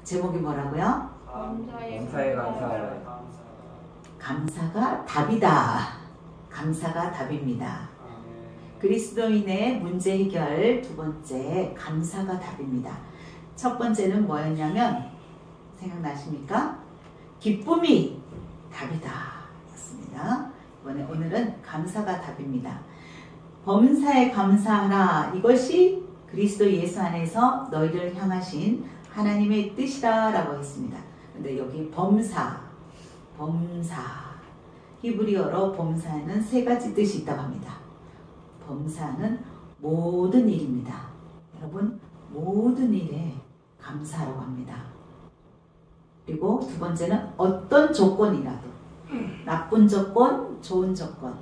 제목이 뭐라고요? 감사에 감사하라. 감사가 답이다. 감사가 답입니다. 그리스도인의 문제 해결 두 번째, 감사가 답입니다. 첫 번째는 뭐였냐면 생각나십니까? 기쁨이 답이다 였습니다. 오늘은 감사가 답입니다. 범사에 감사하라. 이것이 그리스도 예수 안에서 너희를 향하신 하나님의 뜻이라 라고 했습니다. 근데 여기 범사 히브리어로 범사에는 세 가지 뜻이 있다고 합니다. 범사는 모든 일입니다. 여러분, 모든 일에 감사라고 합니다. 그리고 두 번째는 어떤 조건이라도, 나쁜 조건, 좋은 조건,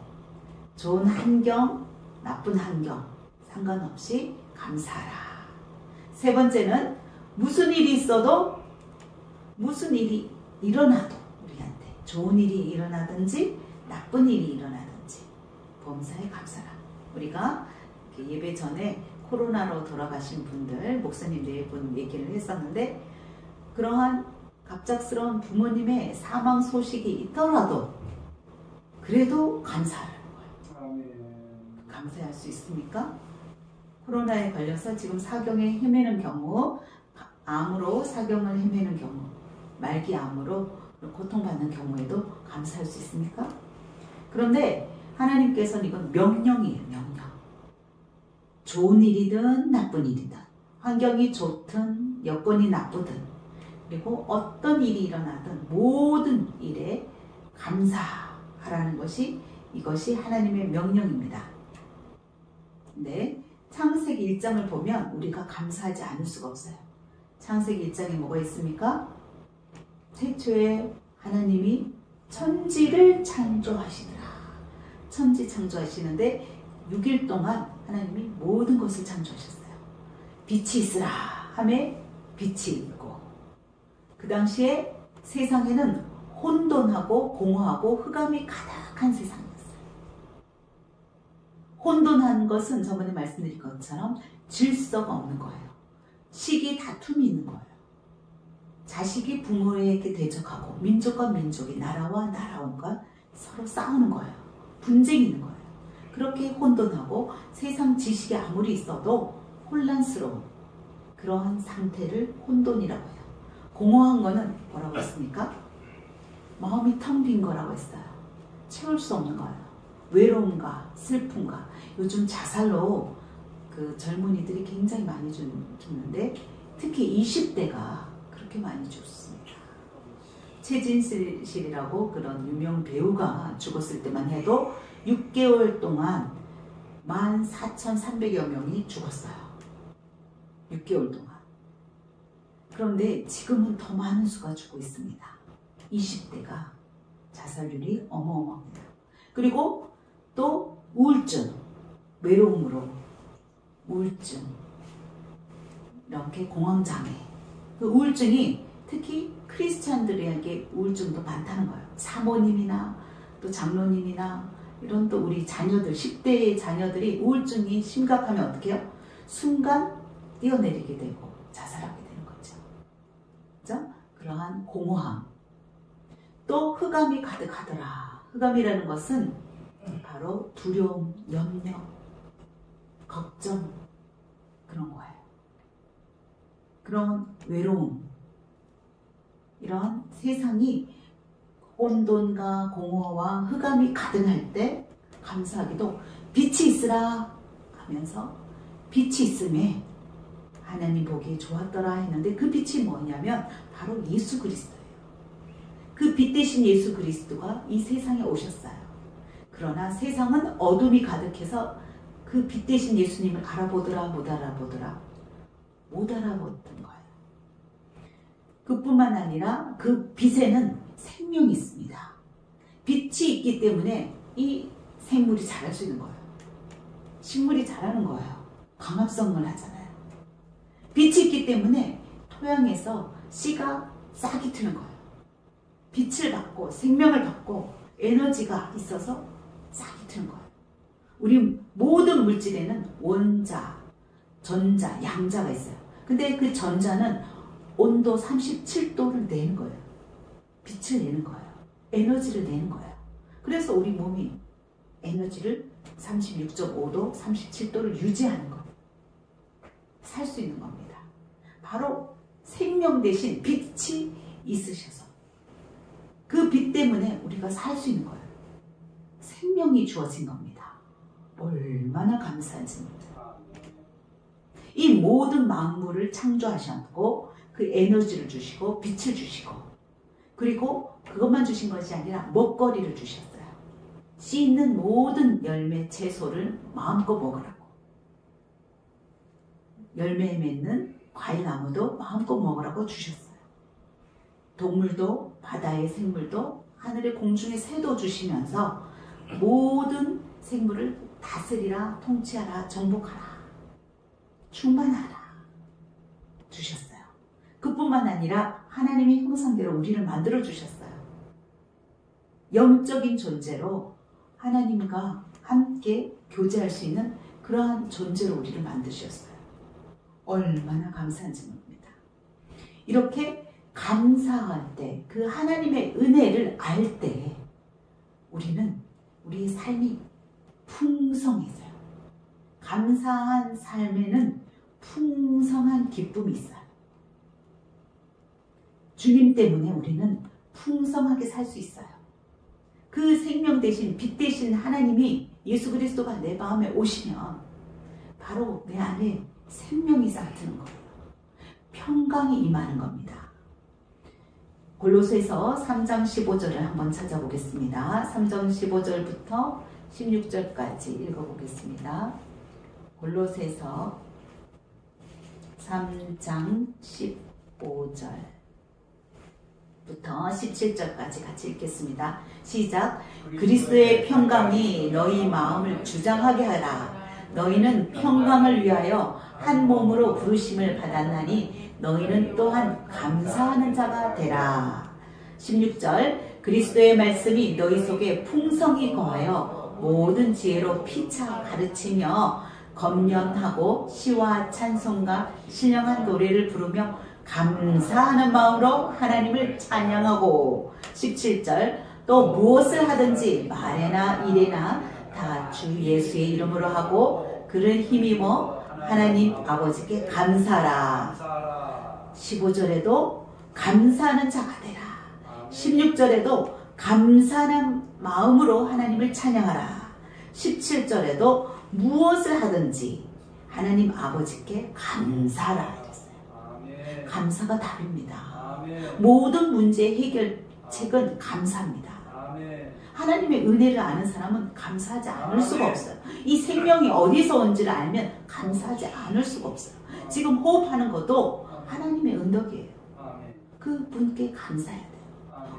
좋은 환경, 나쁜 환경 상관없이 감사하라. 세 번째는 무슨 일이 있어도, 무슨 일이 일어나도 우리한테 좋은 일이 일어나든지 나쁜 일이 일어나든지 범사에 감사라. 우리가 예배 전에 코로나로 돌아가신 분들, 목사님 네 분 얘기를 했었는데, 그러한 갑작스러운 부모님의 사망 소식이 있더라도 그래도 감사하라는 거예요. 감사할 수 있습니까? 코로나에 걸려서 지금 사경에 헤매는 경우, 암으로 사경을 헤매는 경우, 말기 암으로 고통받는 경우에도 감사할 수 있습니까? 그런데 하나님께서는 이건 명령이에요. 명령. 좋은 일이든 나쁜 일이든, 환경이 좋든 여건이 나쁘든, 그리고 어떤 일이 일어나든 모든 일에 감사하라는 것이, 이것이 하나님의 명령입니다. 네, 창세기 1장을 보면 우리가 감사하지 않을 수가 없어요. 창세기 1장에 뭐가 있습니까? 태초에 하나님이 천지를 창조하시더라. 천지 창조하시는데 6일 동안 하나님이 모든 것을 창조하셨어요. 빛이 있으라 하매 빛이 있고, 그 당시에 세상에는 혼돈하고 공허하고 흑암이 가득한 세상이었어요. 혼돈한 것은 저번에 말씀드린 것처럼 질서가 없는 거예요. 시기 다툼이 있는 거예요. 자식이 부모에게 대적하고, 민족과 민족이, 나라와 나라와 서로 싸우는 거예요. 분쟁이 있는 거예요. 그렇게 혼돈하고 세상 지식이 아무리 있어도 혼란스러운 그러한 상태를 혼돈이라고 해요. 공허한 거는 뭐라고 했습니까? 마음이 텅 빈 거라고 했어요. 채울 수 없는 거예요. 외로움과 슬픔과, 요즘 자살로 그 젊은이들이 굉장히 많이 죽는데 특히 20대가 그렇게 많이 죽습니다. 최진실이라고 그런 유명 배우가 죽었을 때만 해도 6개월 동안 14,300여 명이 죽었어요. 6개월 동안. 그런데 지금은 더 많은 수가 죽고 있습니다. 20대가 자살률이 어마어마합니다. 그리고 또 우울증, 외로움으로 우울증, 이렇게 공황장애, 그 우울증이 특히 크리스찬들에게 우울증도 많다는 거예요. 사모님이나 또 장로님이나 이런 또 우리 자녀들, 10대의 자녀들이 우울증이 심각하면 어떻게 해요? 순간 뛰어내리게 되고 자살하게 되는 거죠. 그죠? 그러한 공허함. 또 흑암이 가득하더라. 흑암이라는 것은 바로 두려움, 염려, 걱정, 그런 거예요. 그런 외로움, 이런 세상이 혼돈과 공허와 흑암이 가득할 때 감사하게도 빛이 있으라 하면서, 빛이 있음에 하나님 보기에 좋았더라 했는데, 그 빛이 뭐냐면 바로 예수 그리스도예요. 그 빛 대신 예수 그리스도가 이 세상에 오셨어요. 그러나 세상은 어둠이 가득해서 그 빛 대신 예수님을 알아보더라 못 알아보던 거예요. 그뿐만 아니라 그 빛에는 생명이 있습니다. 빛이 있기 때문에 이 생물이 자랄 수 있는 거예요. 식물이 자라는 거예요. 광합성을 하잖아요. 빛이 있기 때문에 토양에서 씨가 싹이 트는 거예요. 빛을 받고 생명을 받고 에너지가 있어서 싹이 트는 거예요. 우리 모든 물질에는 원자, 전자, 양자가 있어요. 근데 그 전자는 온도 37도를 내는 거예요. 빛을 내는 거예요. 에너지를 내는 거예요. 그래서 우리 몸이 에너지를 36.5도, 37도를 유지하는 거예요. 살 수 있는 겁니다. 바로 생명 대신 빛이 있으셔서 그 빛 때문에 우리가 살 수 있는 거예요. 생명이 주어진 겁니다. 얼마나 감사한지 모릅니다. 이 모든 만물을 창조하셨고 그 에너지를 주시고 빛을 주시고 그리고 그것만 주신 것이 아니라 먹거리를 주셨어요. 씨 있는 모든 열매 채소를 마음껏 먹으라고. 열매 맺는 과일나무도 마음껏 먹으라고 주셨어요. 동물도 바다의 생물도 하늘의 공중의 새도 주시면서 모든 생물을 다스리라, 통치하라, 정복하라, 충만하라 주셨어요. 그뿐만 아니라 하나님의 형상대로 우리를 만들어 주셨어요. 영적인 존재로 하나님과 함께 교제할 수 있는 그러한 존재로 우리를 만드셨어요. 얼마나 감사한지 모릅니다. 이렇게 감사할 때, 그 하나님의 은혜를 알 때 우리는 우리의 삶이 풍성해져요. 감사한 삶에는 풍성한 기쁨이 있어요. 주님 때문에 우리는 풍성하게 살 수 있어요. 그 생명 대신 빛 대신 하나님이 예수 그리스도가 내 마음에 오시면 바로 내 안에 생명이 싹트는 거예요. 평강이 임하는 겁니다. 골로새서 3장 15절을 한번 찾아보겠습니다. 3장 15절부터 16절까지 읽어보겠습니다. 골로새서 3장 15절부터 17절까지 같이 읽겠습니다. 시작. 그리스도의 평강이 너희 마음을 주장하게 하라. 너희는 평강을 위하여 한 몸으로 부르심을 받았나니 너희는 또한 감사하는 자가 되라. 16절. 그리스도의 말씀이 너희 속에 풍성히 거하여 모든 지혜로 피차 가르치며 검련하고 시와 찬송과 신령한 노래를 부르며 감사하는 마음으로 하나님을 찬양하고. 17절. 또 무엇을 하든지 말에나 일에나 다 주 예수의 이름으로 하고 그를 힘입어 하나님 아버지께 감사하라. 15절에도 감사하는 자가 되라. 16절에도 감사하는 마음으로 하나님을 찬양하라. 17절에도 무엇을 하든지 하나님 아버지께 감사하라 이랬어요. 감사가 답입니다. 모든 문제의 해결책은 감사입니다. 하나님의 은혜를 아는 사람은 감사하지 않을 수가 없어요. 이 생명이 어디서 온지를 알면 감사하지 않을 수가 없어요. 지금 호흡하는 것도 하나님의 은덕이에요. 그 분께 감사해야 돼요.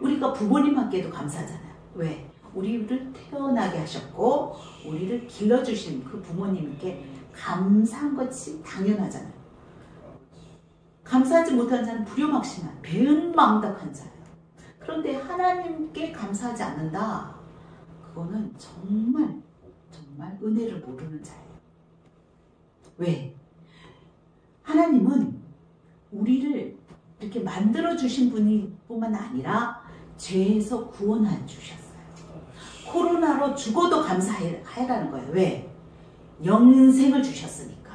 우리가 부모님한테도 감사하잖아요. 왜? 우리를 태어나게 하셨고 우리를 길러주신 그 부모님께 감사한 것이 당연하잖아요. 감사하지 못하는 자는 불효막심한 배은망덕한 자예요. 그런데 하나님께 감사하지 않는다. 그거는 정말 은혜를 모르는 자예요. 왜? 하나님은 우리를 이렇게 만들어주신 분뿐만 아니라 죄에서 구원해 주셨어요. 코로나로 죽어도 감사해라는 거예요. 왜? 영생을 주셨으니까.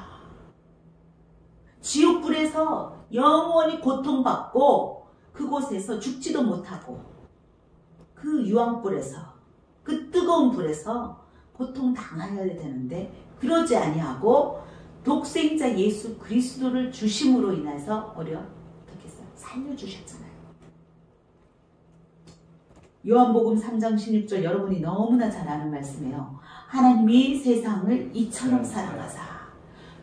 지옥불에서 영원히 고통받고 그곳에서 죽지도 못하고 그 유황불에서 그 뜨거운 불에서 고통당해야 되는데 그러지 아니하고 독생자 예수 그리스도를 주심으로 인해서 어떻게 했어요? 살려주셨잖아요. 요한복음 3장 16절 여러분이 너무나 잘 아는 말씀이에요. 하나님이 세상을 이처럼 사랑하사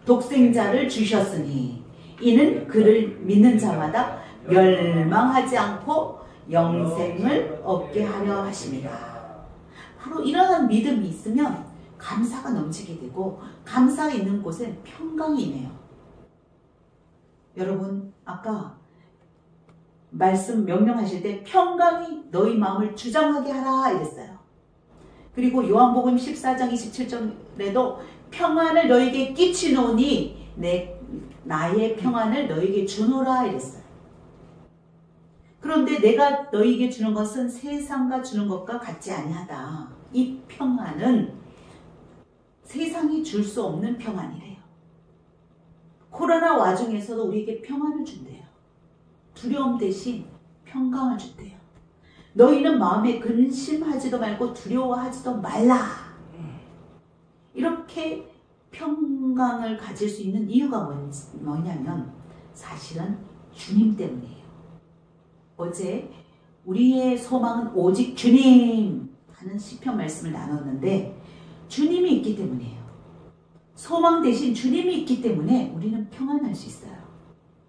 독생자를 주셨으니 이는 그를 믿는 자마다 멸망하지 않고 영생을 얻게 하려 하십니다. 바로 이러한 믿음이 있으면 감사가 넘치게 되고 감사가 있는 곳엔 평강이 임해요. 여러분 아까 말씀 명령하실 때 평강이 너희 마음을 주장하게 하라 이랬어요. 그리고 요한복음 14장 27절에도 평안을 너에게 끼치노니 나의 평안을 너에게 주노라 이랬어요. 그런데 내가 너희에게 주는 것은 세상과 주는 것과 같지 아니하다. 이 평안은 세상이 줄 수 없는 평안이래요. 코로나 와중에서도 우리에게 평안을 준대요. 두려움 대신 평강을 준대요. 너희는 마음에 근심하지도 말고 두려워하지도 말라. 이렇게 평강을 가질 수 있는 이유가 뭐냐면 사실은 주님 때문이에요. 어제 우리의 소망은 오직 주님 하는 시편 말씀을 나눴는데 주님이 있기 때문이에요. 소망 대신 주님이 있기 때문에 우리는 평안할 수 있어요.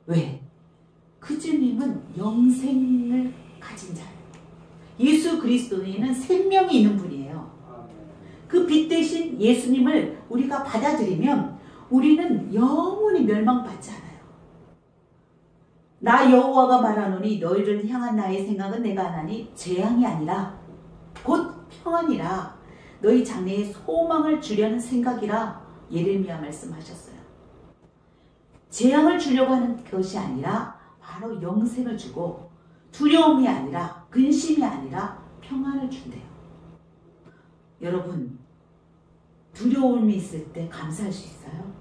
왜? 그 주님은 영생을 가진 자예요. 예수 그리스도는 생명이 있는 분이에요. 그 빛 대신 예수님을 우리가 받아들이면 우리는 영원히 멸망받지 않아요. 나 여호와가 말하노니 너희를 향한 나의 생각은 내가 하나니 재앙이 아니라 곧 평안이라 너희 장래에 소망을 주려는 생각이라 예레미야 말씀하셨어요. 재앙을 주려고 하는 것이 아니라 바로 영생을 주고 두려움이 아니라 근심이 아니라 평안을 준대요. 여러분 두려움이 있을 때 감사할 수 있어요?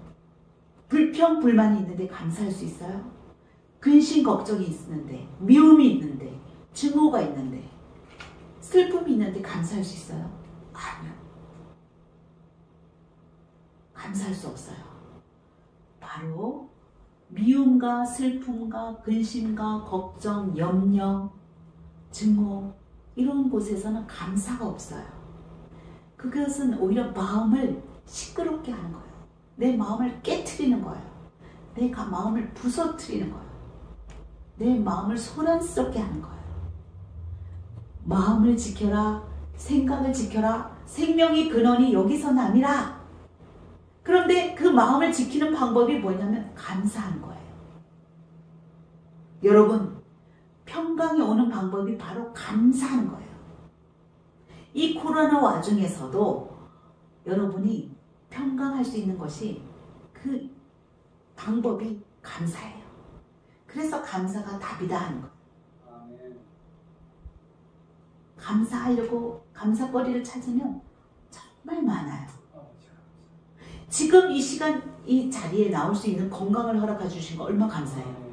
불평 불만이 있는데 감사할 수 있어요? 근심 걱정이 있는데 미움이 있는데 증오가 있는데 슬픔이 있는데 감사할 수 있어요? 아니요. 감사할 수 없어요. 바로 미움과 슬픔과 근심과 걱정, 염려, 증오 이런 곳에서는 감사가 없어요. 그것은 오히려 마음을 시끄럽게 하는 거예요. 내 마음을 깨트리는 거예요. 내 마음을 부서뜨리는 거예요. 내 마음을 소란스럽게 하는 거예요. 마음을 지켜라, 생각을 지켜라, 생명의 근원이 여기서 남이라. 그런데 그 마음을 지키는 방법이 뭐냐면 감사하는 거예요. 여러분, 평강이 오는 방법이 바로 감사하는 거예요. 이 코로나 와중에서도 여러분이 평강할 수 있는 것이 그 방법이 감사예요. 그래서 감사가 답이다 하는 거예요. 감사하려고 감사거리를 찾으면 정말 많아요. 지금 이 시간 이 자리에 나올 수 있는 건강을 허락해 주신 거 얼마나 감사해요.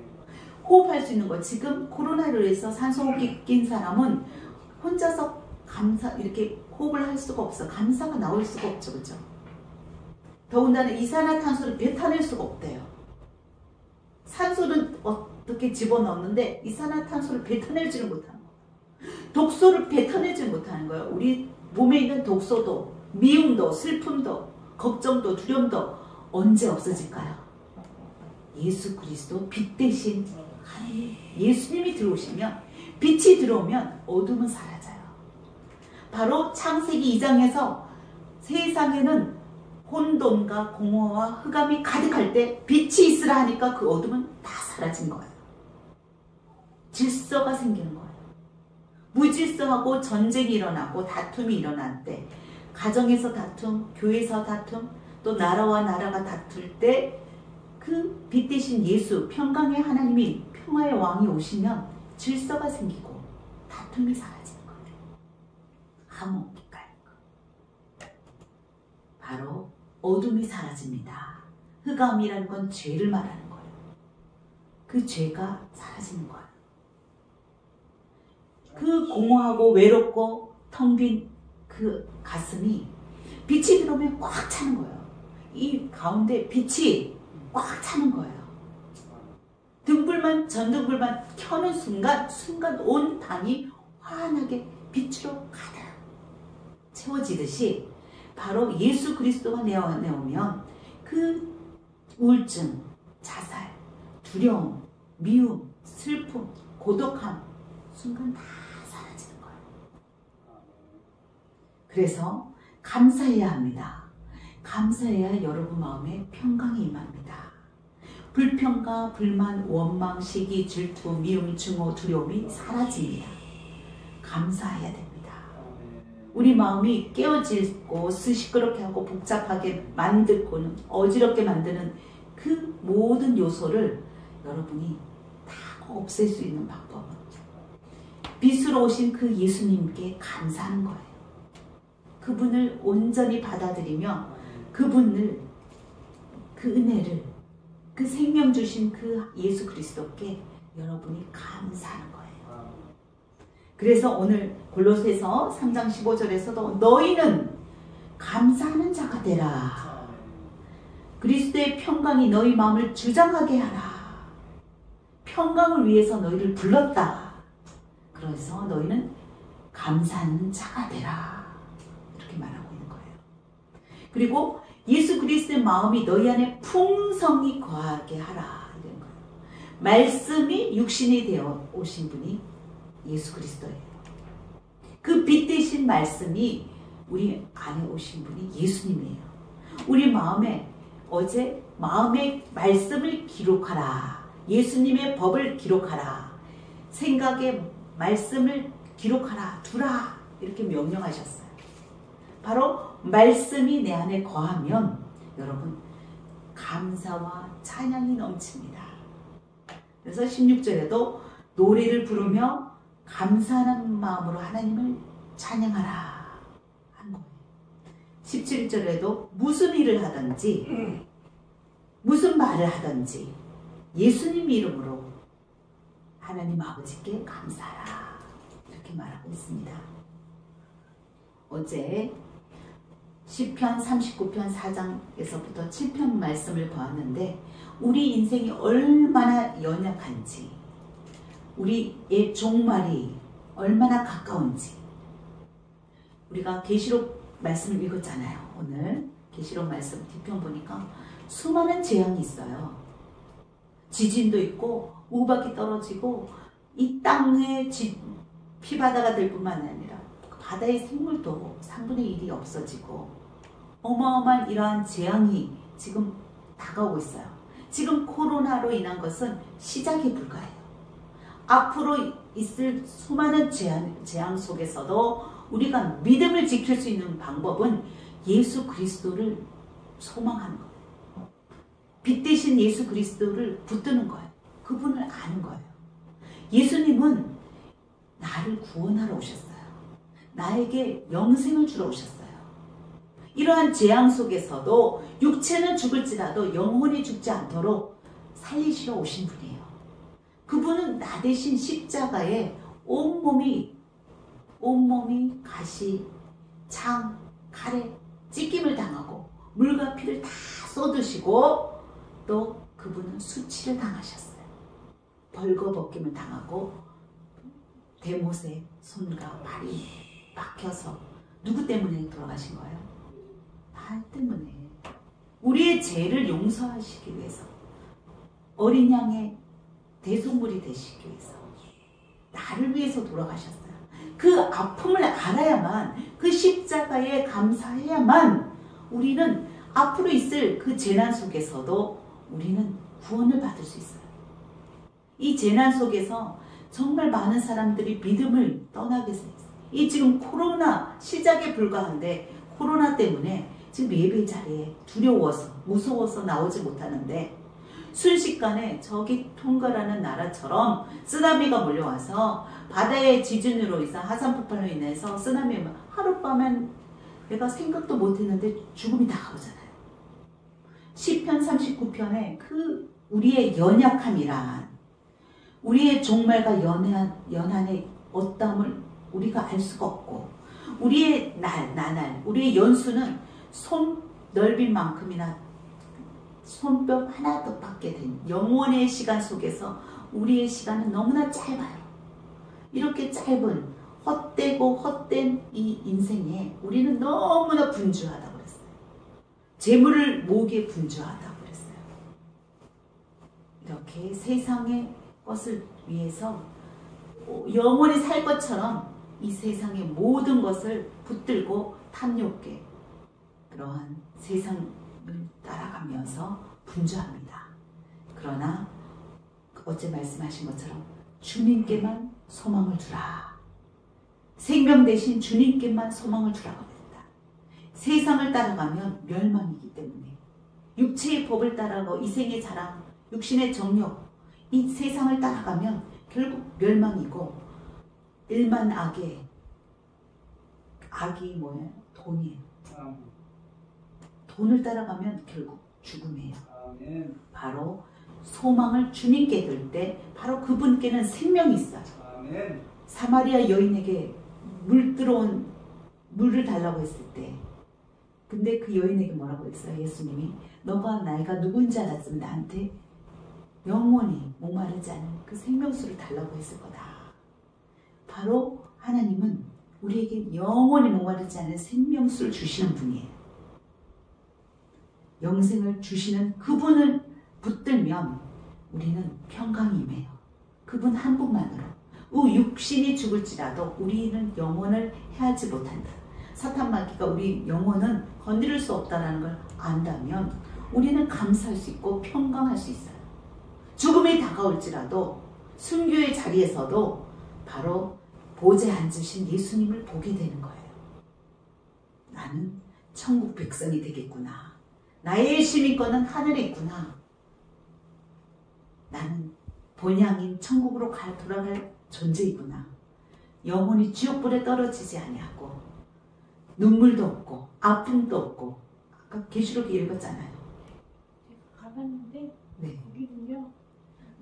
호흡할 수 있는 거. 지금 코로나로 인해서 산소호흡기 낀 사람은 혼자서 이렇게 호흡을 할 수가 없어. 감사가 나올 수가 없죠. 그렇죠? 더군다나 이산화탄소를 뱉어낼 수가 없대요. 산소는 어떻게 집어넣는데 이산화탄소를 뱉어내지를 못하는 거예요. 독소를 뱉어내지 못하는 거예요. 우리 몸에 있는 독소도, 미움도, 슬픔도, 걱정도, 두려움도 언제 없어질까요? 예수 그리스도 빛 대신 하나님, 예수님이 들어오시면, 빛이 들어오면 어둠은 사라져요. 바로 창세기 2장에서 세상에는 혼돈과 공허와 흑암이 가득할 때 빛이 있으라 하니까 그 어둠은 다 사라진 거예요. 질서가 생기는 거예요. 무질서하고 전쟁이 일어나고 다툼이 일어날 때, 가정에서 다툼, 교회에서 다툼, 또 나라와 나라가 다툴 때 그 빛 대신 예수, 평강의 하나님이, 평화의 왕이 오시면 질서가 생기고 다툼이 사라지는 거예요. 화목이 깔고 바로 어둠이 사라집니다. 흑암이라는 건 죄를 말하는 거예요. 그 죄가 사라지는 거예요. 그 공허하고 외롭고 텅 빈 그 가슴이 빛이 들어오면 꽉 차는 거예요. 이 가운데 빛이 꽉 차는 거예요. 전등불만 켜는 순간 온 방이 환하게 빛으로 가득 채워지듯이 바로 예수 그리스도가 내 안에 오면 그 우울증, 자살, 두려움, 미움, 슬픔, 고독함 순간 다 사라지는 거예요. 그래서 감사해야 합니다. 감사해야 여러분 마음에 평강이 임합니다. 불평과 불만, 원망, 시기, 질투, 미움, 증오, 두려움이 사라집니다. 감사해야 됩니다. 우리 마음이 깨어지고 시끄럽게 하고 복잡하게 만들고는 어지럽게 만드는 그 모든 요소를 여러분이 다 없앨 수 있는 방법은 빛으로 오신 그 예수님께 감사하는 거예요. 그분을 온전히 받아들이며 그분을, 그 은혜를, 그 생명 주신 그 예수 그리스도께 여러분이 감사하는 거예요. 그래서 오늘 골로새서 3장 15절에서도 너희는 감사하는 자가 되라. 그리스도의 평강이 너희 마음을 주장하게 하라. 평강을 위해서 너희를 불렀다. 그래서 너희는 감사하는 자가 되라. 이렇게 말하고 있는 거예요. 그리고 예수 그리스도의 마음이 너희 안에 풍성히 거하게 하라. 이런 거예요. 말씀이 육신이 되어 오신 분이 예수 그리스도예요. 그 빛 대신 말씀이 우리 안에 오신 분이 예수님이에요. 우리 마음에 어제 마음의 말씀을 기록하라. 예수님의 법을 기록하라. 생각의 말씀을 기록하라. 두라. 이렇게 명령하셨어요. 바로 말씀이 내 안에 거하면 여러분 감사와 찬양이 넘칩니다. 그래서 16절에도 노래를 부르며 감사하는 마음으로 하나님을 찬양하라 한 거예요. 17절에도 무슨 일을 하든지 무슨 말을 하든지 예수님 이름으로 하나님 아버지께 감사하라. 이렇게 말하고 있습니다. 어제 시편 39편 4장에서부터 7편 말씀을 보았는데 우리 인생이 얼마나 연약한지, 우리의 종말이 얼마나 가까운지, 우리가 계시록 말씀을 읽었잖아요. 오늘 계시록 말씀 뒤편 보니까 수많은 재앙이 있어요. 지진도 있고 우박이 떨어지고 이 땅에 피바다가 될 뿐만 아니라 바다의 생물도 3분의 1이 없어지고 어마어마한 이러한 재앙이 지금 다가오고 있어요. 지금 코로나로 인한 것은 시작에 불과해요. 앞으로 있을 수많은 재앙 속에서도 우리가 믿음을 지킬 수 있는 방법은 예수 그리스도를 소망하는 거예요. 빛 대신 예수 그리스도를 붙드는 거예요. 그분을 아는 거예요. 예수님은 나를 구원하러 오셨어요. 나에게 영생을 주러 오셨어요. 이러한 재앙 속에서도 육체는 죽을지라도 영혼이 죽지 않도록 살리시러 오신 분이에요. 그분은 나 대신 십자가에 온몸이 가시, 창, 칼에 찢김을 당하고 물과 피를 다 쏟으시고 또 그분은 수치를 당하셨어요. 벌거벗김을 당하고 대못에 손과 발이 박혀서 누구 때문에 돌아가신 거예요? 나 때문에. 우리의 죄를 용서하시기 위해서, 어린 양의 대속물이 되시기 위해서 나를 위해서 돌아가셨어요. 그 아픔을 알아야만, 그 십자가에 감사해야만 우리는 앞으로 있을 그 재난 속에서도 우리는 구원을 받을 수 있어요. 이 재난 속에서 정말 많은 사람들이 믿음을 떠나게 됐어요. 이 지금 코로나 시작에 불과한데 코로나 때문에 지금 예배 자리에 두려워서 무서워서 나오지 못하는데 순식간에 저기 통가라는 나라처럼 쓰나미가 몰려와서 바다의 지진으로 인해서 하산 폭발로 인해서 쓰나미 하룻밤에 내가 생각도 못했는데 죽음이 다가오잖아요. 시편 39편에 그 우리의 연약함이란, 우리의 종말과 연한의 어떠함을 우리가 알 수가 없고, 우리의 나날, 우리의 연수는 손 넓인 만큼이나 손뼉 하나 밖에 된 영원의 시간 속에서 우리의 시간은 너무나 짧아요. 이렇게 짧은 헛되고 헛된 이 인생에 우리는 너무나 분주하다고 그랬어요. 재물을 모으기에 분주하다고 그랬어요. 이렇게 세상의 것을 위해서 영원히 살 것처럼 이 세상의 모든 것을 붙들고 탐욕게 그러한 세상을 따라가면서 분주합니다. 그러나 어제 말씀하신 것처럼 주님께만 소망을 두라. 생명 대신 주님께만 소망을 두라고 합니다. 세상을 따라가면 멸망이기 때문에, 육체의 법을 따라가고 이생의 자랑, 육신의 정욕, 이 세상을 따라가면 결국 멸망이고 일만 악이 뭐예요? 돈이에요. 돈을 따라가면 결국 죽음이에요. 아멘. 바로 소망을 주님께 둘 때 바로 그분께는 생명이 있어요. 아멘. 사마리아 여인에게 물을 달라고 했을 때 근데 그 여인에게 뭐라고 했어요? 예수님이 너가 나이가 누군지 알았으면 나한테 영원히 목마르지 않은 그 생명수를 달라고 했을 거다. 바로 하나님은 우리에게 영원히 목마르지 않은 생명수를 주시는 분이에요. 영생을 주시는 그분을 붙들면 우리는 평강이 임해요. 그분 한 분만으로. 육신이 죽을지라도 우리는 영원을 해하지 못한다. 사탄마귀가 우리 영혼은 건드릴 수 없다는 걸 안다면 우리는 감사할 수 있고 평강할 수 있어요. 죽음이 다가올지라도 순교의 자리에서도 바로 보좌에 앉으신 예수님을 보게 되는 거예요. 나는 천국 백성이 되겠구나. 나의 시민권은 하늘에 있구나. 나는 본향인 천국으로 돌아갈 존재이구나. 영혼이 지옥불에 떨어지지 아니하고 눈물도 없고 아픔도 없고 아까 계시록에 읽었잖아요. 제가 가봤는데 네. 거기는요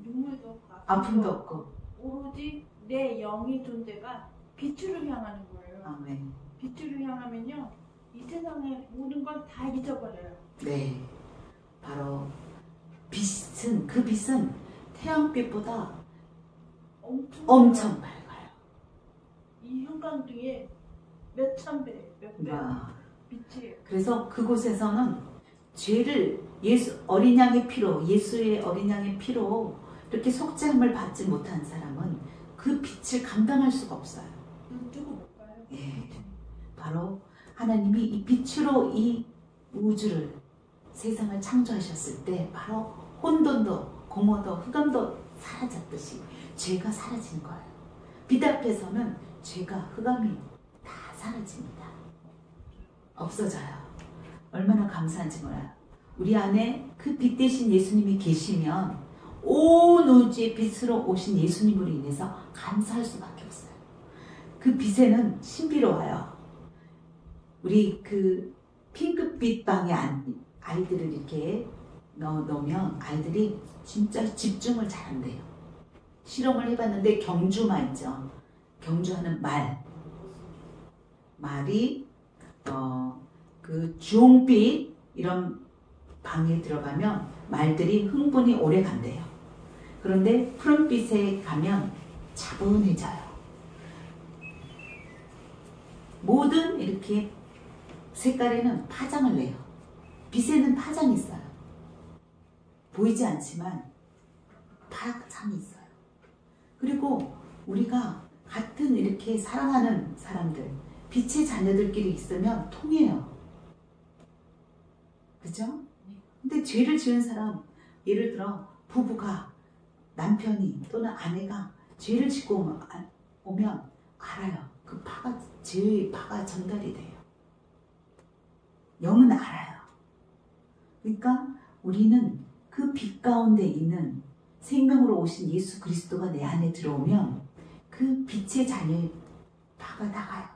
눈물도 없고 아픔도 없고 오로지 내 영의 존재가 빛으로 향하는 거예요. 아멘. 빛으로 향하면요 이 세상의 모든 걸 다 잊어버려요. 네. 바로 그 빛은 태양빛보다 엄청 밝아요. 이 형광등에 몇천 배, 몇 배 빛이에요. 그래서 그곳에서는 죄를 예수의 어린 양의 피로 이렇게 속죄함을 받지 못한 사람은 그 빛을 감당할 수가 없어요. 눈 뜨고 못 봐요. 예. 바로 하나님이 이 빛으로 이 우주를 세상을 창조하셨을 때 바로 혼돈도 공허도 흑암도 사라졌듯이 죄가 사라지는 거예요. 빛 앞에서는 죄가 흑암이 다 사라집니다. 없어져요. 얼마나 감사한지 몰라요. 우리 안에 그 빛 대신 예수님이 계시면 온 우주의 빛으로 오신 예수님으로 인해서 감사할 수밖에 없어요. 그 빛에는 신비로워요. 우리 그 핑크빛 방에 아이들을 이렇게 넣으면 아이들이 진짜 집중을 잘한대요. 실험을 해봤는데 경주마 있죠. 경주하는 말이 그 주홍빛 이런 방에 들어가면 말들이 흥분이 오래 간대요. 그런데 푸른빛에 가면 차분해져요. 모든 이렇게 색깔에는 파장을 내요. 빛에는 파장이 있어요. 보이지 않지만 파장이 있어요. 그리고 우리가 같은 이렇게 사랑하는 사람들, 빛의 자녀들끼리 있으면 통해요. 그죠? 근데 죄를 지은 사람, 예를 들어 부부가 남편이 또는 아내가 죄를 짓고 오면 알아요. 그 죄의 파가 전달이 돼요. 영은 알아요. 그러니까 우리는 그 빛 가운데 있는 생명으로 오신 예수 그리스도가 내 안에 들어오면 그 빛의 자녀의 파가 나가요.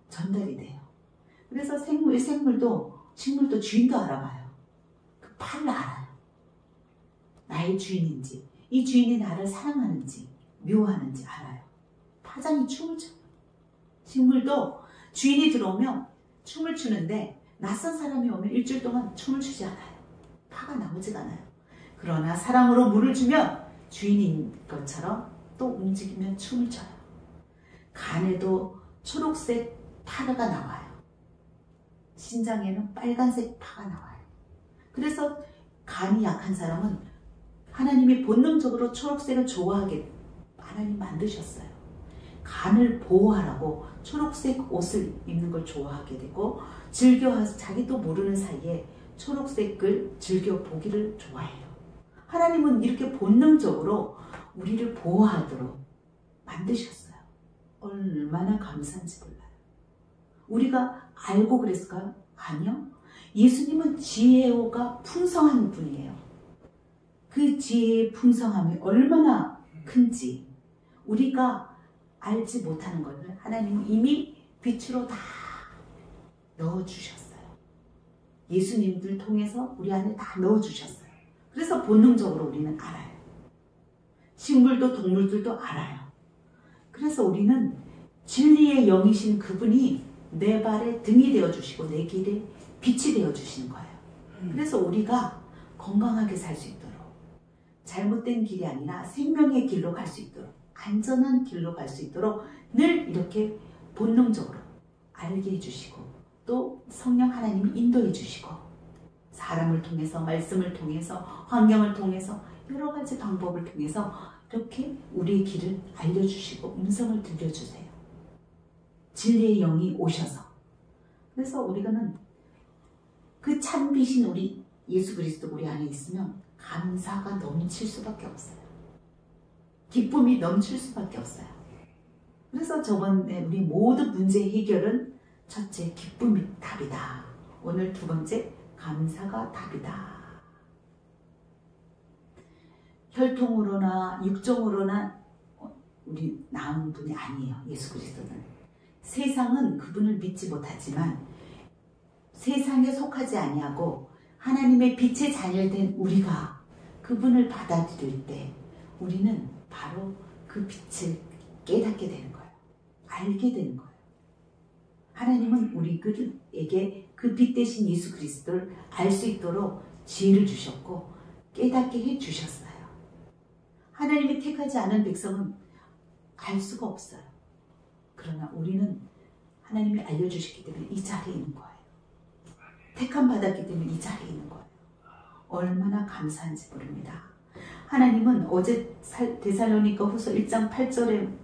전달이 돼요. 그래서 식물도 주인도 알아봐요. 그 파를 알아요. 나의 주인인지, 이 주인이 나를 사랑하는지, 미워하는지 알아요. 파장이 춤을 춰요. 식물도 주인이 들어오면 춤을 추는데 낯선 사람이 오면 일주일 동안 춤을 추지 않아요. 파가 나오지가 않아요. 그러나 사랑으로 물을 주면 주인인 것처럼 또 움직이면 춤을 춰요. 간에도 초록색 파가 나와요. 신장에는 빨간색 파가 나와요. 그래서 간이 약한 사람은 하나님이 본능적으로 초록색을 좋아하게 하나님 만드셨어요. 간을 보호하라고 초록색 옷을 입는 걸 좋아하게 되고 자기도 모르는 사이에 초록색을 즐겨 보기를 좋아해요. 하나님은 이렇게 본능적으로 우리를 보호하도록 만드셨어요. 얼마나 감사한지 몰라요. 우리가 알고 그랬을까요? 아니요. 예수님은 지혜가 풍성한 분이에요. 그 지혜의 풍성함이 얼마나 큰지 우리가 알지 못하는 것을 하나님은 이미 빛으로 다 넣어주셨어요. 예수님들 통해서 우리 안에 다 넣어주셨어요. 그래서 본능적으로 우리는 알아요. 식물도 동물들도 알아요. 그래서 우리는 진리의 영이신 그분이 내 발에 등이 되어주시고 내 길에 빛이 되어주시는 거예요. 그래서 우리가 건강하게 살 수 있도록, 잘못된 길이 아니라 생명의 길로 갈 수 있도록, 안전한 길로 갈 수 있도록 늘 이렇게 본능적으로 알게 해주시고, 또 성령 하나님이 인도해 주시고, 사람을 통해서, 말씀을 통해서, 환경을 통해서, 여러 가지 방법을 통해서 이렇게 우리의 길을 알려주시고 음성을 들려주세요. 진리의 영이 오셔서. 그래서 우리가는 그 참빛인 우리 예수 그리스도 우리 안에 있으면 감사가 넘칠 수밖에 없어요. 기쁨이 넘칠 수밖에 없어요. 그래서 저번에 우리 모든 문제 해결은 첫째, 기쁨이 답이다. 오늘 두 번째, 감사가 답이다. 혈통으로나 육정으로나 우리 나은 분이 아니에요. 예수 그리스도는. 세상은 그분을 믿지 못하지만 세상에 속하지 아니하고 하나님의 빛의 자녀된 우리가 그분을 받아들일 때 우리는 바로 그 빛을 깨닫게 되는 거예요. 알게 되는 거예요. 하나님은 우리에게 그 빛 대신 예수 그리스도를 알 수 있도록 지혜를 주셨고 깨닫게 해주셨어요. 하나님이 택하지 않은 백성은 알 수가 없어요. 그러나 우리는 하나님이 알려주셨기 때문에 이 자리에 있는 거예요. 택함 받았기 때문에 이 자리에 있는 거예요. 얼마나 감사한지 모릅니다. 하나님은 어제 데살로니가 후서 1장 8절에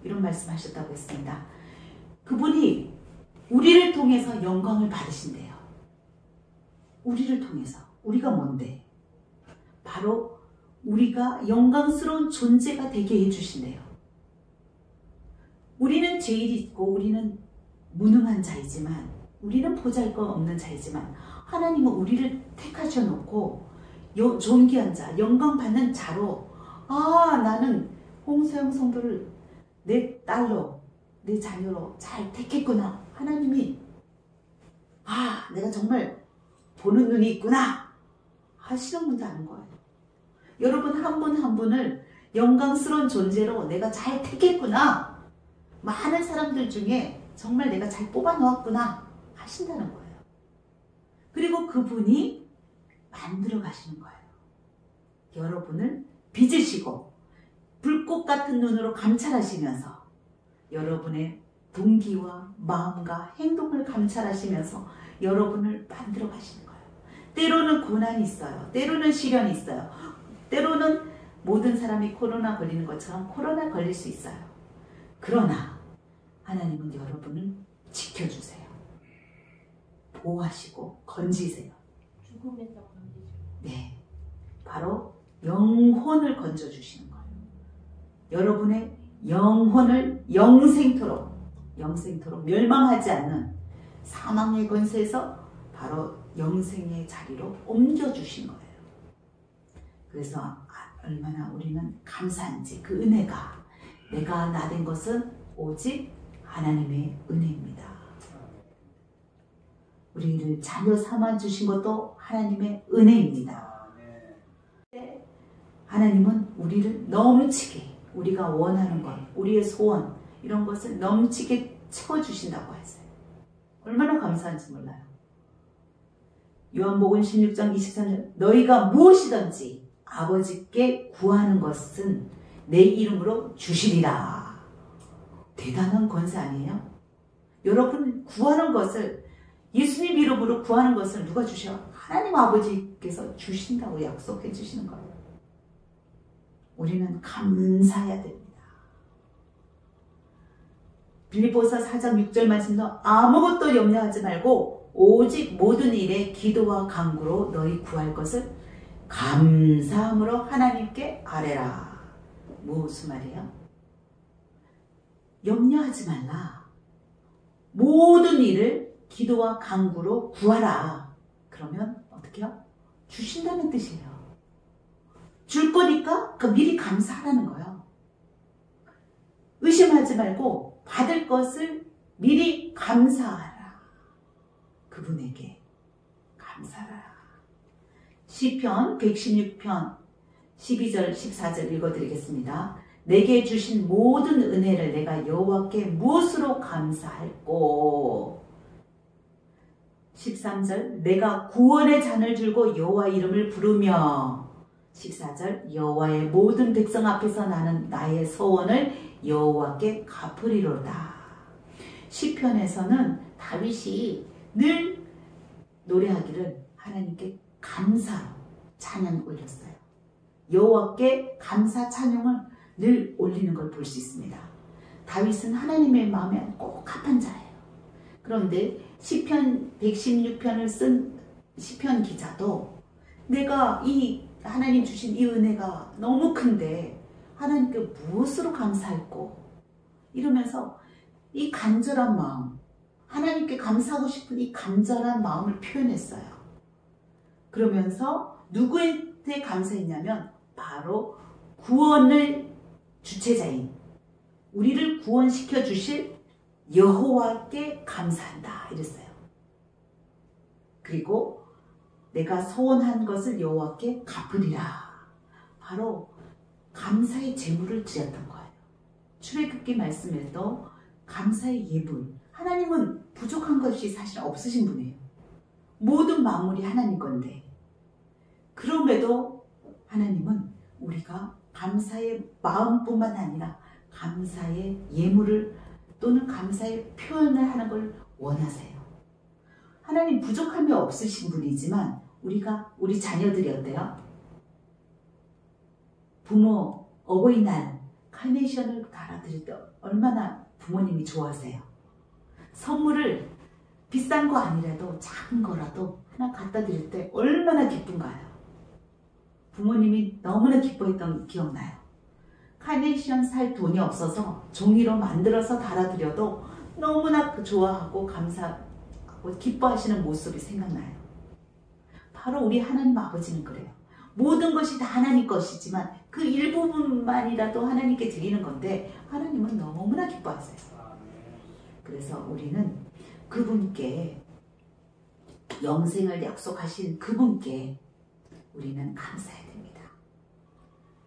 이런 말씀하셨다고 했습니다. 그분이 우리를 통해서 영광을 받으신대요. 우리를 통해서. 우리가 뭔데? 바로 우리가 영광스러운 존재가 되게 해주신대요. 우리는 죄일이 있고 우리는 무능한 자이지만, 우리는 보잘것없는 자이지만 하나님은 우리를 택하셔놓고 존귀한 자, 영광받는 자로, 나는 홍서영 성도를 내 딸로, 내 자녀로 잘 택했구나. 하나님이 내가 정말 보는 눈이 있구나 하시는 분도 아는 거예요. 여러분 한 분 한 분을 영광스러운 존재로 내가 잘 택했구나, 많은 사람들 중에 정말 내가 잘 뽑아 놓았구나 하신다는 거예요. 그리고 그분이 만들어 가시는 거예요. 여러분을 빚으시고 불꽃 같은 눈으로 감찰하시면서 여러분의 동기와 마음과 행동을 감찰하시면서 여러분을 만들어 가시는 거예요. 때로는 고난이 있어요. 때로는 시련이 있어요. 때로는 모든 사람이 코로나 걸리는 것처럼 코로나 걸릴 수 있어요. 그러나 하나님은 여러분을 지켜주세요. 보호하시고 건지세요. 죽음에서 건지죠. 네, 바로 영혼을 건져주시는 거예요. 여러분의 영혼을 영생토록 멸망하지 않는 사망의 권세에서 바로 영생의 자리로 옮겨주신 거예요. 그래서 얼마나 우리는 감사한지, 그 은혜가, 내가 나된 것은 오직 하나님의 은혜입니다. 우리를 자녀 삼아 주신 것도 하나님의 은혜입니다. 하나님은 우리를 넘치게, 우리가 원하는 것, 우리의 소원, 이런 것을 넘치게 채워주신다고 했어요. 얼마나 감사한지 몰라요. 요한복음 16장 23절, 너희가 무엇이든지 아버지께 구하는 것은 내 이름으로 주시리라. 대단한 권세 아니에요? 여러분 구하는 것을, 예수님 이름으로 구하는 것을 누가 주셔? 하나님 아버지께서 주신다고 약속해 주시는 거예요. 우리는 감사해야 됩니다. 빌립보서 4장 6절 말씀도 아무것도 염려하지 말고 오직 모든 일에 기도와 간구로 너희 구할 것을 감사함으로 하나님께 아뢰라. 무슨 말이에요? 염려하지 말라. 모든 일을 기도와 간구로 구하라. 그러면 어떻게 해요? 주신다는 뜻이에요. 줄 거니까 미리 감사하라는 거예요. 조심하지 말고 받을 것을 미리 감사하라. 그분에게 감사하라. 시편 116편 12절 14절 읽어드리겠습니다. 내게 주신 모든 은혜를 내가 여호와께 무엇으로 감사할꼬. 13절 내가 구원의 잔을 들고 여호와 이름을 부르며. 14절 여호와의 모든 백성 앞에서 나는 나의 서원을 여호와께 갚으리로다. 시편에서는 다윗이 늘 노래하기를 하나님께 감사로 찬양을 올렸어요. 여호와께 감사 찬양을 늘 올리는 걸 볼 수 있습니다. 다윗은 하나님의 마음에 꼭 합한 자예요. 그런데 시편 116편을 쓴 시편 기자도 내가 이 하나님 주신 이 은혜가 너무 큰데 하나님께 무엇으로 감사할꼬 이러면서 이 간절한 마음, 하나님께 감사하고 싶은 이 간절한 마음을 표현했어요. 그러면서 누구한테 감사했냐면 바로 구원을 주체자인 우리를 구원시켜 주실 여호와께 감사한다 이랬어요. 그리고 내가 소원한 것을 여호와께 갚으리라. 바로 감사의 제물을 드렸던 거예요. 출애굽기 말씀에도 감사의 예물, 하나님은 부족한 것이 사실 없으신 분이에요. 모든 만물이 하나님 건데 그럼에도 하나님은 우리가 감사의 마음뿐만 아니라 감사의 예물을 또는 감사의 표현을 하는 걸 원하세요. 하나님 부족함이 없으신 분이지만 우리 자녀들이 어때요? 부모 어버이날 카네이션을 달아드릴 때 얼마나 부모님이 좋아하세요. 선물을 비싼 거 아니라도 작은 거라도 하나 갖다 드릴 때 얼마나 기쁜가요? 부모님이 너무나 기뻐했던 기억나요. 카네이션 살 돈이 없어서 종이로 만들어서 달아드려도 너무나 좋아하고 감사하고 기뻐하시는 모습이 생각나요. 바로 우리 하나님 아버지는 그래요. 모든 것이 다 하나님 것이지만 그 일부분만이라도 하나님께 드리는 건데 하나님은 너무나 기뻐하세요. 그래서 우리는 그분께 영생을 약속하신 그분께 우리는 감사해야 됩니다.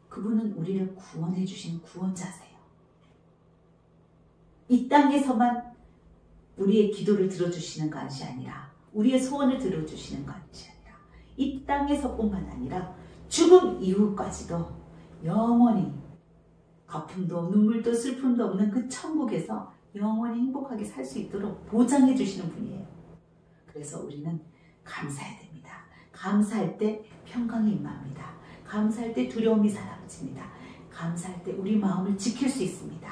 그분은 우리를 구원해 주신 구원자세요. 이 땅에서만 우리의 기도를 들어주시는 것이 아니라 우리의 소원을 들어주시는 것이 아니라 이 땅에서뿐만 아니라 죽음 이후까지도 영원히 아픔도 눈물도 슬픔도 없는 그 천국에서 영원히 행복하게 살 수 있도록 보장해 주시는 분이에요. 그래서 우리는 감사해야 됩니다. 감사할 때 평강이 임합니다. 감사할 때 두려움이 사라집니다. 감사할 때 우리 마음을 지킬 수 있습니다.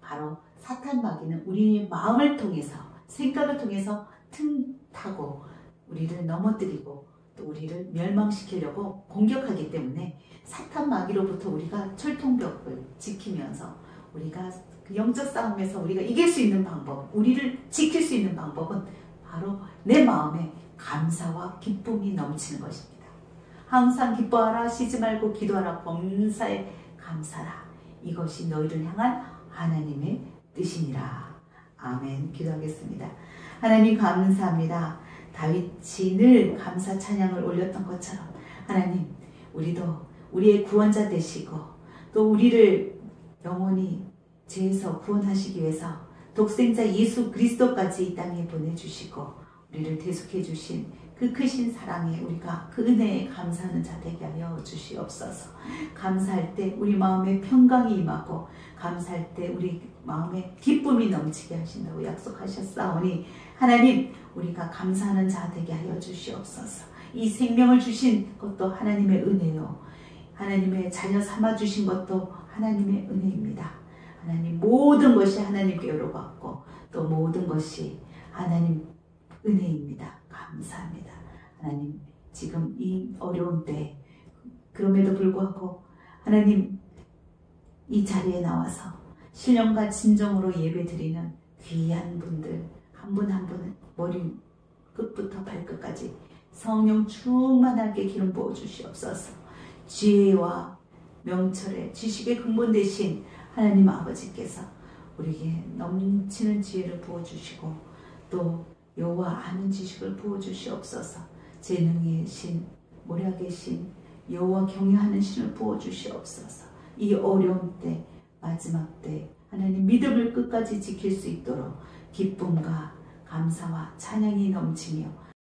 바로 사탄 마귀는 우리의 마음을 통해서 생각을 통해서 틈타고 우리를 넘어뜨리고 또 우리를 멸망시키려고 공격하기 때문에 사탄 마귀로부터 우리가 철통벽을 지키면서 우리가 그 영적 싸움에서 우리가 이길 수 있는 방법, 우리를 지킬 수 있는 방법은 바로 내 마음에 감사와 기쁨이 넘치는 것입니다. 항상 기뻐하라, 쉬지 말고 기도하라, 범사에 감사라. 이것이 너희를 향한 하나님의 뜻이니라. 아멘. 기도하겠습니다. 하나님 감사합니다. 다윗이 늘 감사 찬양을 올렸던 것처럼 하나님 우리도 우리의 구원자 되시고 또 우리를 영원히 죄에서 구원하시기 위해서 독생자 예수 그리스도까지 이 땅에 보내주시고 우리를 대속해 주신 그 크신 사랑에 우리가 그 은혜에 감사하는 자 되게 하여 주시옵소서. 감사할 때 우리 마음에 평강이 임하고 감사할 때 우리 마음에 기쁨이 넘치게 하신다고 약속하셨사오니 하나님 우리가 감사하는 자 되게 하여 주시옵소서. 이 생명을 주신 것도 하나님의 은혜요 하나님의 자녀 삼아 주신 것도 하나님의 은혜입니다. 하나님 모든 것이 하나님께로 받고 또 모든 것이 하나님 은혜입니다. 감사합니다. 하나님 지금 이 어려운 때 그럼에도 불구하고 하나님 이 자리에 나와서 신령과 진정으로 예배 드리는 귀한 분들 한 분 한 분 머리 끝부터 발끝까지 성령 충만하게 기름 부어 주시옵소서. 지혜와 명철의 지식의 근본 되신 하나님 아버지께서 우리에게 넘치는 지혜를 부어주시고 또 여호와 아는 지식을 부어주시옵소서. 재능의 신, 모략의 신, 여호와 경외하는 신을 부어주시옵소서. 이 어려움 때, 마지막 때 하나님 믿음을 끝까지 지킬 수 있도록 기쁨과 감사와 찬양이 넘치며